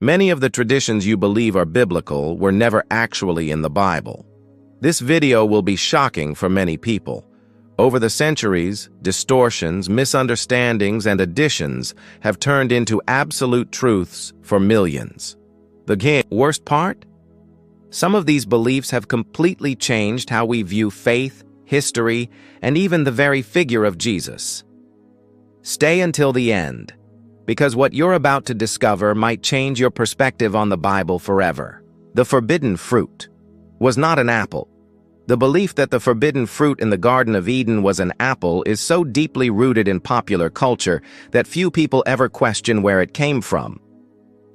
Many of the traditions you believe are biblical were never actually in the Bible. This video will be shocking for many people. Over the centuries, distortions, misunderstandings, and additions have turned into absolute truths for millions. The worst part? Some of these beliefs have completely changed how we view faith, history, and even the very figure of Jesus. Stay until the end, because what you're about to discover might change your perspective on the Bible forever. The forbidden fruit was not an apple. The belief that the forbidden fruit in the Garden of Eden was an apple is so deeply rooted in popular culture that few people ever question where it came from.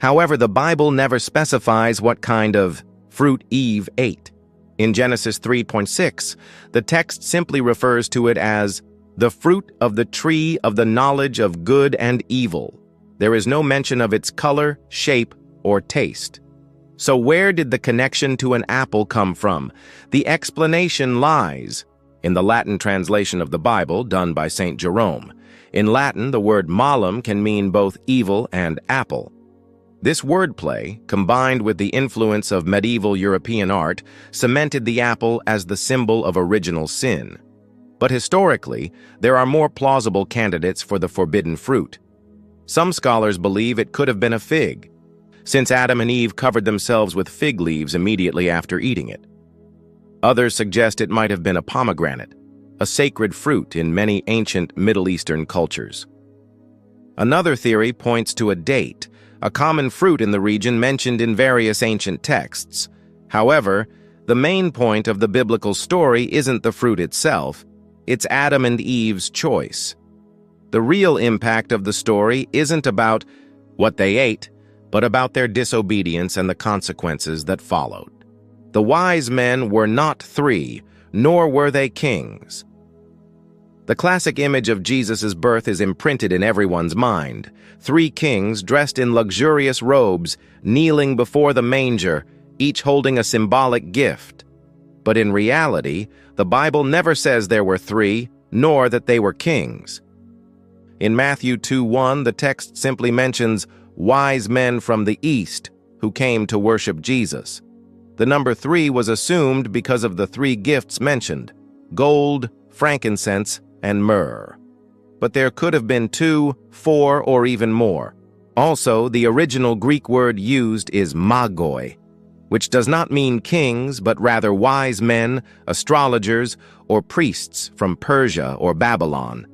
However, the Bible never specifies what kind of fruit Eve ate. In Genesis 3:6, the text simply refers to it as the fruit of the tree of the knowledge of good and evil. There is no mention of its color, shape, or taste. So where did the connection to an apple come from? The explanation lies in the Latin translation of the Bible done by St. Jerome. In Latin, the word malum can mean both evil and apple. This wordplay, combined with the influence of medieval European art, cemented the apple as the symbol of original sin. But historically, there are more plausible candidates for the forbidden fruit. Some scholars believe it could have been a fig, since Adam and Eve covered themselves with fig leaves immediately after eating it. Others suggest it might have been a pomegranate, a sacred fruit in many ancient Middle Eastern cultures. Another theory points to a date, a common fruit in the region mentioned in various ancient texts. However, the main point of the biblical story isn't the fruit itself, it's Adam and Eve's choice. The real impact of the story isn't about what they ate, but about their disobedience and the consequences that followed. The wise men were not three, nor were they kings. The classic image of Jesus' birth is imprinted in everyone's mind. Three kings dressed in luxurious robes, kneeling before the manger, each holding a symbolic gift. But in reality, the Bible never says there were three, nor that they were kings. In Matthew 2:1, the text simply mentions wise men from the east who came to worship Jesus. The number 3 was assumed because of the 3 gifts mentioned: gold, frankincense, and myrrh. But there could have been 2, 4, or even more. Also, the original Greek word used is magoi, which does not mean kings, but rather wise men, astrologers, or priests from Persia or Babylon.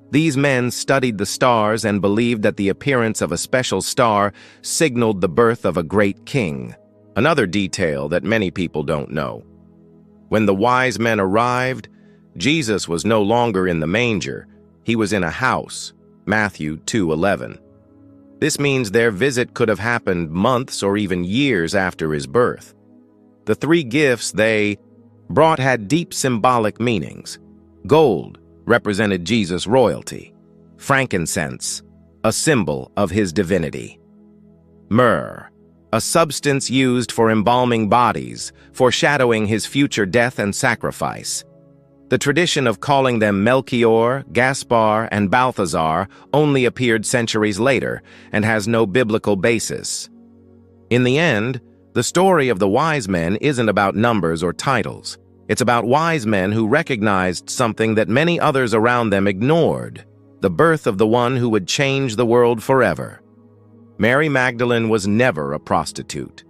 These men studied the stars and believed that the appearance of a special star signaled the birth of a great king. Another detail that many people don't know. When the wise men arrived, Jesus was no longer in the manger. He was in a house, Matthew 2:11. This means their visit could have happened months or even years after his birth. The 3 gifts they brought had deep symbolic meanings. Gold represented Jesus' royalty. Frankincense, a symbol of his divinity. Myrrh, a substance used for embalming bodies, foreshadowing his future death and sacrifice. The tradition of calling them Melchior, Gaspar, and Balthazar only appeared centuries later and has no biblical basis. In the end, the story of the wise men isn't about numbers or titles. It's about wise men who recognized something that many others around them ignored: the birth of the one who would change the world forever. Mary Magdalene was never a prostitute.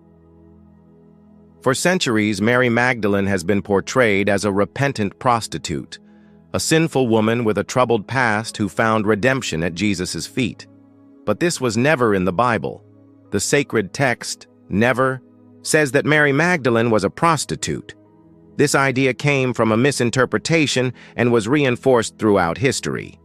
For centuries, Mary Magdalene has been portrayed as a repentant prostitute, a sinful woman with a troubled past who found redemption at Jesus' feet. But this was never in the Bible. The sacred text never says that Mary Magdalene was a prostitute. This idea came from a misinterpretation and was reinforced throughout history.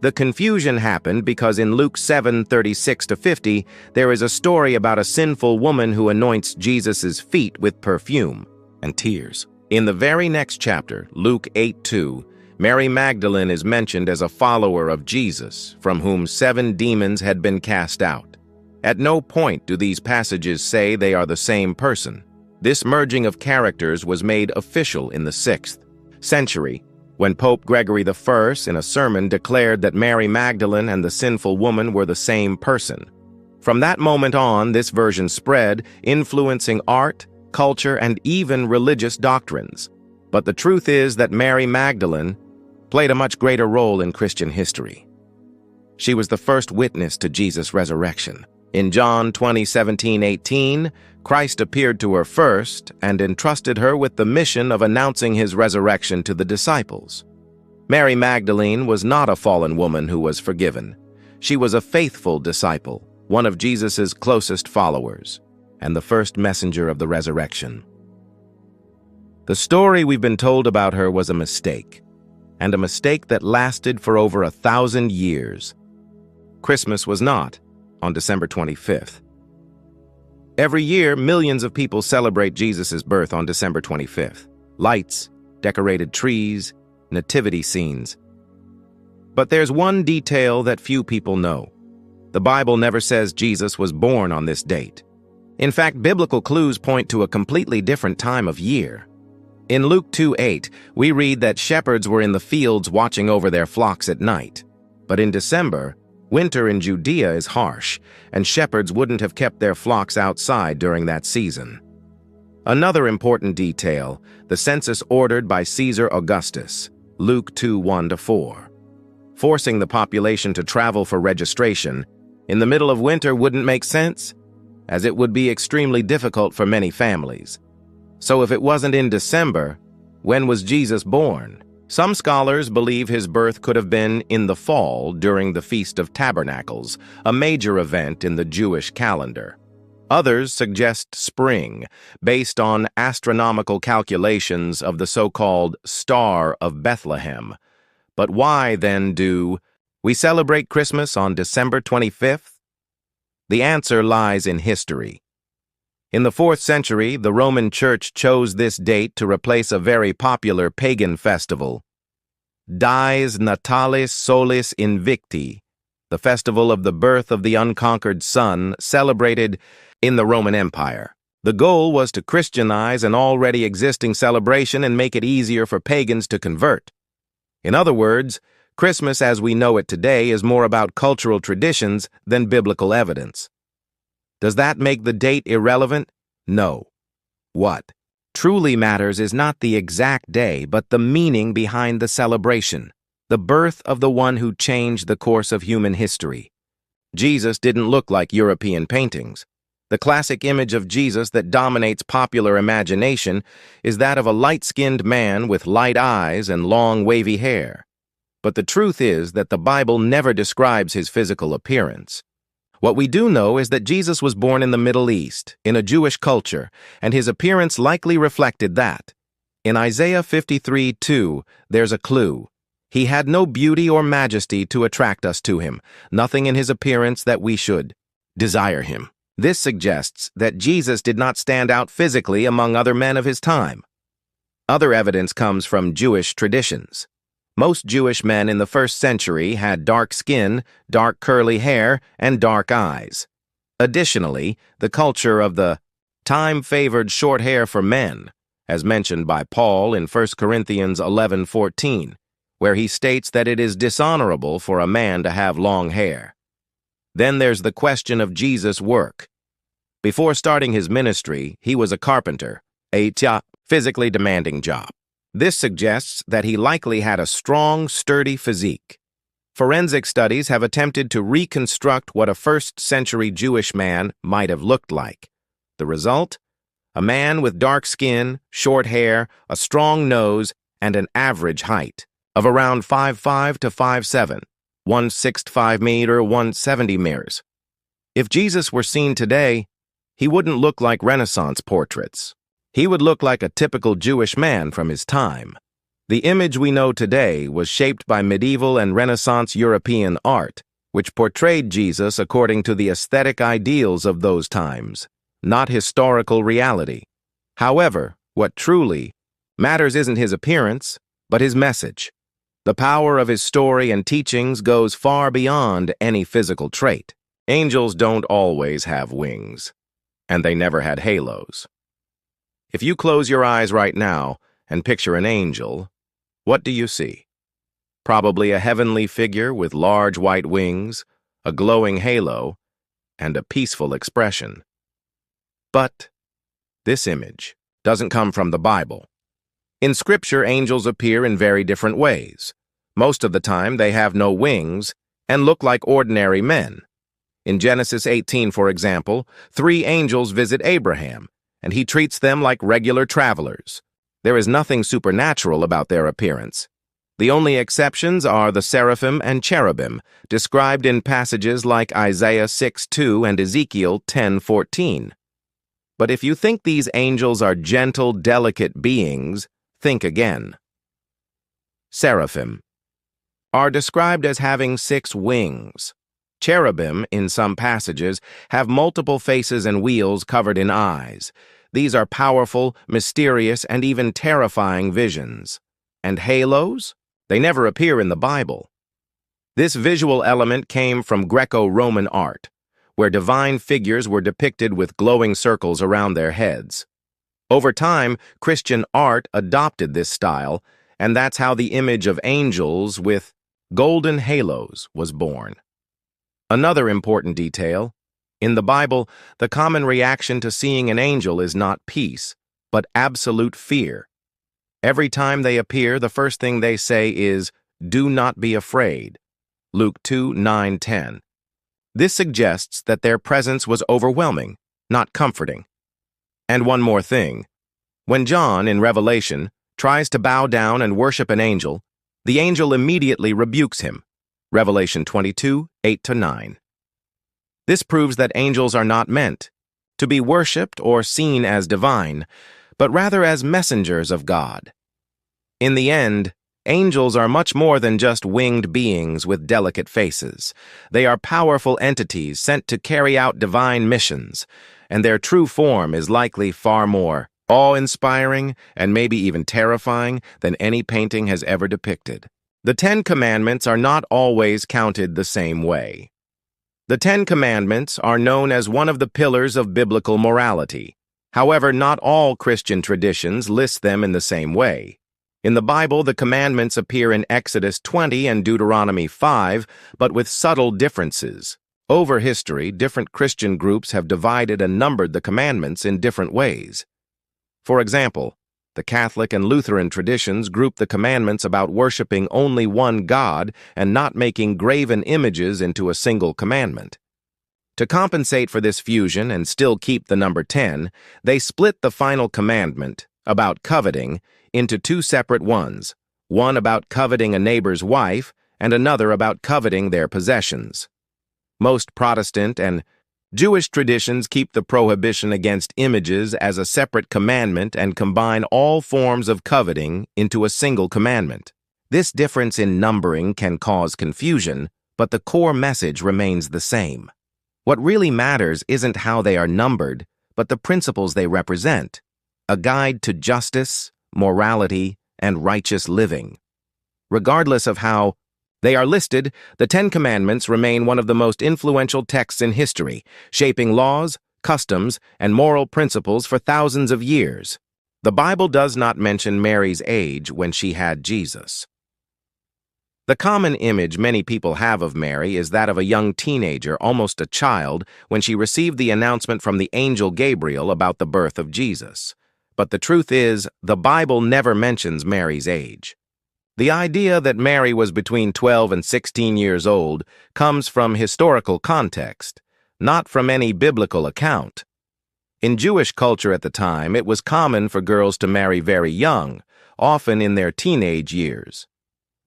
The confusion happened because in Luke 7:36-50, there is a story about a sinful woman who anoints Jesus' feet with perfume and tears. In the very next chapter, Luke 8:2, Mary Magdalene is mentioned as a follower of Jesus, from whom 7 demons had been cast out. At no point do these passages say they are the same person. This merging of characters was made official in the 6th century, when Pope Gregory I, in a sermon, declared that Mary Magdalene and the sinful woman were the same person. From that moment on, this version spread, influencing art, culture, and even religious doctrines. But the truth is that Mary Magdalene played a much greater role in Christian history. She was the first witness to Jesus' resurrection. In John 20:17-18, Christ appeared to her first and entrusted her with the mission of announcing his resurrection to the disciples. Mary Magdalene was not a fallen woman who was forgiven. She was a faithful disciple, one of Jesus' closest followers, and the first messenger of the resurrection. The story we've been told about her was a mistake, and a mistake that lasted for over 1,000 years. Christmas was not on December 25th. Every year, millions of people celebrate Jesus' birth on December 25th. Lights, decorated trees, nativity scenes. But there's one detail that few people know. The Bible never says Jesus was born on this date. In fact, biblical clues point to a completely different time of year. In Luke 2:8, we read that shepherds were in the fields watching over their flocks at night. But in December, winter in Judea is harsh, and shepherds wouldn't have kept their flocks outside during that season. Another important detail, the census ordered by Caesar Augustus, Luke 2:1-4. Forcing the population to travel for registration in the middle of winter wouldn't make sense, as it would be extremely difficult for many families. So if it wasn't in December, when was Jesus born? Some scholars believe his birth could have been in the fall during the Feast of Tabernacles, a major event in the Jewish calendar. Others suggest spring, based on astronomical calculations of the so-called Star of Bethlehem. But why, then, do we celebrate Christmas on December 25th? The answer lies in history. In the 4th century, the Roman Church chose this date to replace a very popular pagan festival, Dies Natalis Solis Invicti, the festival of the birth of the unconquered sun, celebrated in the Roman Empire. The goal was to Christianize an already existing celebration and make it easier for pagans to convert. In other words, Christmas as we know it today is more about cultural traditions than biblical evidence. Does that make the date irrelevant? No. What truly matters is not the exact day, but the meaning behind the celebration, the birth of the one who changed the course of human history. Jesus didn't look like European paintings. The classic image of Jesus that dominates popular imagination is that of a light-skinned man with light eyes and long, wavy hair. But the truth is that the Bible never describes his physical appearance. What we do know is that Jesus was born in the Middle East, in a Jewish culture, and his appearance likely reflected that. In Isaiah 53:2, there's a clue. He had no beauty or majesty to attract us to him, nothing in his appearance that we should desire him. This suggests that Jesus did not stand out physically among other men of his time. Other evidence comes from Jewish traditions. Most Jewish men in the 1st century had dark skin, dark curly hair, and dark eyes. Additionally, the culture of the time favored short hair for men, as mentioned by Paul in 1 Corinthians 11:14, where he states that it is dishonorable for a man to have long hair. Then there's the question of Jesus' work. Before starting his ministry, he was a carpenter, a physically demanding job. This suggests that he likely had a strong, sturdy physique. Forensic studies have attempted to reconstruct what a 1st century Jewish man might have looked like. The result? A man with dark skin, short hair, a strong nose, and an average height of around 5'5" to 5'7", 165 meter, 170 meters. If Jesus were seen today, he wouldn't look like Renaissance portraits. He would look like a typical Jewish man from his time. The image we know today was shaped by medieval and Renaissance European art, which portrayed Jesus according to the aesthetic ideals of those times, not historical reality. However, what truly matters isn't his appearance, but his message. The power of his story and teachings goes far beyond any physical trait. Angels don't always have wings, and they never had halos. If you close your eyes right now and picture an angel, what do you see? Probably a heavenly figure with large white wings, a glowing halo, and a peaceful expression. But this image doesn't come from the Bible. In Scripture, angels appear in very different ways. Most of the time, they have no wings and look like ordinary men. In Genesis 18, for example, 3 angels visit Abraham, and he treats them like regular travelers. There is nothing supernatural about their appearance. The only exceptions are the seraphim and cherubim, described in passages like Isaiah 6:2 and Ezekiel 10:14. But if you think these angels are gentle, delicate beings, think again. Seraphim are described as having 6 wings. Cherubim, in some passages, have multiple faces and wheels covered in eyes. These are powerful, mysterious, and even terrifying visions. And halos? They never appear in the Bible. This visual element came from Greco-Roman art, where divine figures were depicted with glowing circles around their heads. Over time, Christian art adopted this style, and that's how the image of angels with golden halos was born. Another important detail: in the Bible, the common reaction to seeing an angel is not peace, but absolute fear. Every time they appear, the first thing they say is, "Do not be afraid." Luke 2:9-10. This suggests that their presence was overwhelming, not comforting. And one more thing. When John, in Revelation, tries to bow down and worship an angel, the angel immediately rebukes him. Revelation 22:8-9. This proves that angels are not meant to be worshipped or seen as divine, but rather as messengers of God. In the end, angels are much more than just winged beings with delicate faces. They are powerful entities sent to carry out divine missions, and their true form is likely far more awe-inspiring and maybe even terrifying than any painting has ever depicted. The 10 Commandments are not always counted the same way. The 10 Commandments are known as one of the pillars of biblical morality. However, not all Christian traditions list them in the same way. In the Bible, the commandments appear in Exodus 20 and Deuteronomy 5, but with subtle differences. Over history, different Christian groups have divided and numbered the commandments in different ways. For example, the Catholic and Lutheran traditions group the commandments about worshiping only one God and not making graven images into a single commandment. To compensate for this fusion and still keep the number 10, they split the final commandment, about coveting, into 2 separate ones, one about coveting a neighbor's wife and another about coveting their possessions. Most Protestant and Jewish traditions keep the prohibition against images as a separate commandment and combine all forms of coveting into a single commandment. This difference in numbering can cause confusion, but the core message remains the same. What really matters isn't how they are numbered, but the principles they represent: a guide to justice, morality, and righteous living. Regardless of how they are listed, the 10 Commandments remain one of the most influential texts in history, shaping laws, customs, and moral principles for thousands of years. The Bible does not mention Mary's age when she had Jesus. The common image many people have of Mary is that of a young teenager, almost a child, when she received the announcement from the angel Gabriel about the birth of Jesus. But the truth is, the Bible never mentions Mary's age. The idea that Mary was between 12 and 16 years old comes from historical context, not from any biblical account. In Jewish culture at the time, it was common for girls to marry very young, often in their teenage years.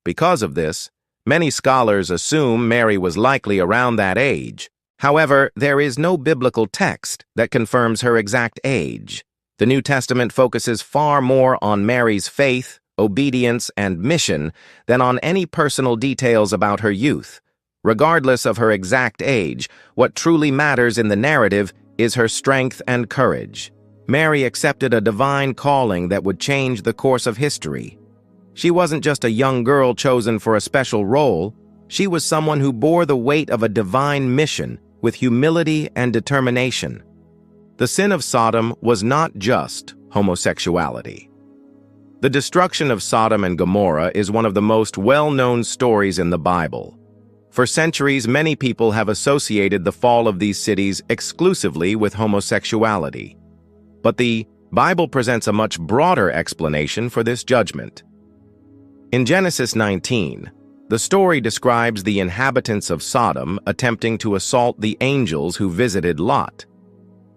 Because of this, many scholars assume Mary was likely around that age. However, there is no biblical text that confirms her exact age. The New Testament focuses far more on Mary's faith, obedience, and mission than on any personal details about her youth. Regardless of her exact age, what truly matters in the narrative is her strength and courage. Mary accepted a divine calling that would change the course of history. She wasn't just a young girl chosen for a special role. She was someone who bore the weight of a divine mission with humility and determination. The sin of Sodom was not just homosexuality. The destruction of Sodom and Gomorrah is one of the most well-known stories in the Bible. For centuries, many people have associated the fall of these cities exclusively with homosexuality. But the Bible presents a much broader explanation for this judgment. In Genesis 19, the story describes the inhabitants of Sodom attempting to assault the angels who visited Lot.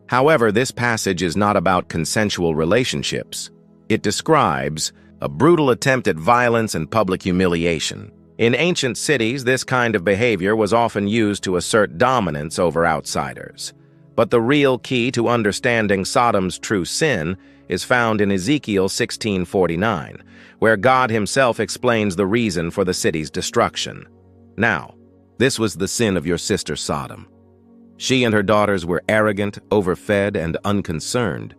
However, this passage is not about consensual relationships. It describes a brutal attempt at violence and public humiliation. In ancient cities, this kind of behavior was often used to assert dominance over outsiders. But the real key to understanding Sodom's true sin is found in Ezekiel 16:49, where God himself explains the reason for the city's destruction. Now, this was the sin of your sister Sodom. She and her daughters were arrogant, overfed, and unconcerned.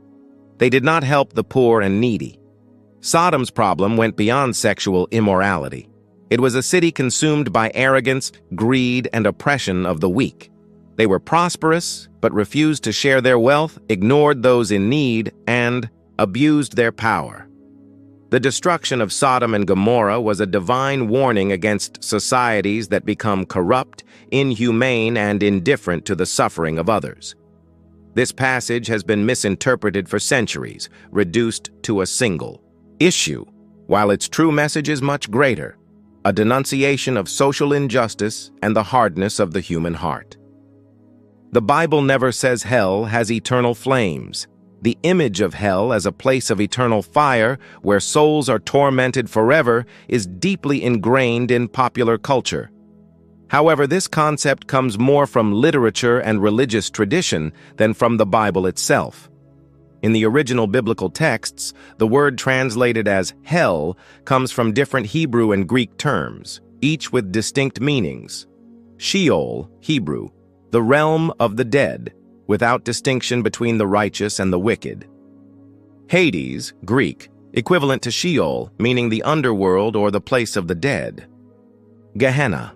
They did not help the poor and needy. Sodom's problem went beyond sexual immorality. It was a city consumed by arrogance, greed, and oppression of the weak. They were prosperous, but refused to share their wealth, ignored those in need, and abused their power. The destruction of Sodom and Gomorrah was a divine warning against societies that become corrupt, inhumane, and indifferent to the suffering of others. This passage has been misinterpreted for centuries, reduced to a single issue, while its true message is much greater: a denunciation of social injustice and the hardness of the human heart. The Bible never says hell has eternal flames. The image of hell as a place of eternal fire, where souls are tormented forever, is deeply ingrained in popular culture. However, this concept comes more from literature and religious tradition than from the Bible itself. In the original biblical texts, the word translated as hell comes from different Hebrew and Greek terms, each with distinct meanings. Sheol, Hebrew, the realm of the dead, without distinction between the righteous and the wicked. Hades, Greek, equivalent to Sheol, meaning the underworld or the place of the dead. Gehenna,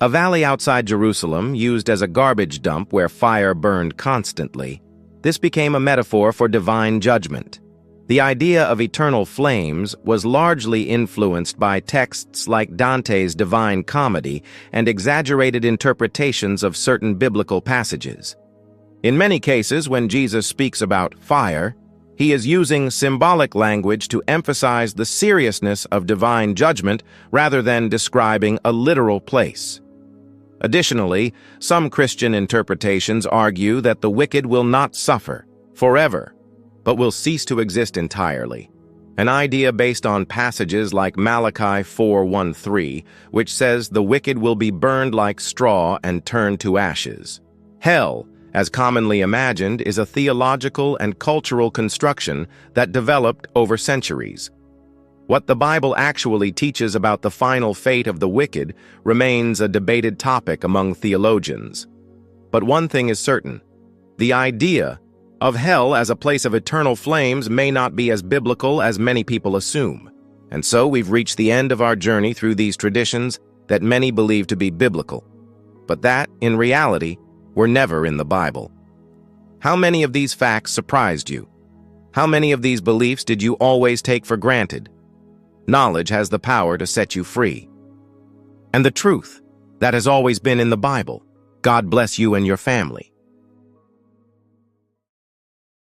a valley outside Jerusalem used as a garbage dump where fire burned constantly. This became a metaphor for divine judgment. The idea of eternal flames was largely influenced by texts like Dante's Divine Comedy and exaggerated interpretations of certain biblical passages. In many cases, when Jesus speaks about fire, he is using symbolic language to emphasize the seriousness of divine judgment rather than describing a literal place. Additionally, some Christian interpretations argue that the wicked will not suffer forever, but will cease to exist entirely, an idea based on passages like Malachi 4:1-3, which says the wicked will be burned like straw and turned to ashes. Hell, as commonly imagined, is a theological and cultural construction that developed over centuries. What the Bible actually teaches about the final fate of the wicked remains a debated topic among theologians. But one thing is certain: the idea of hell as a place of eternal flames may not be as biblical as many people assume. And so we've reached the end of our journey through these traditions that many believe to be biblical, but that, in reality, were never in the Bible. How many of these facts surprised you? How many of these beliefs did you always take for granted? Knowledge has the power to set you free. And the truth, that has always been in the Bible. God bless you and your family.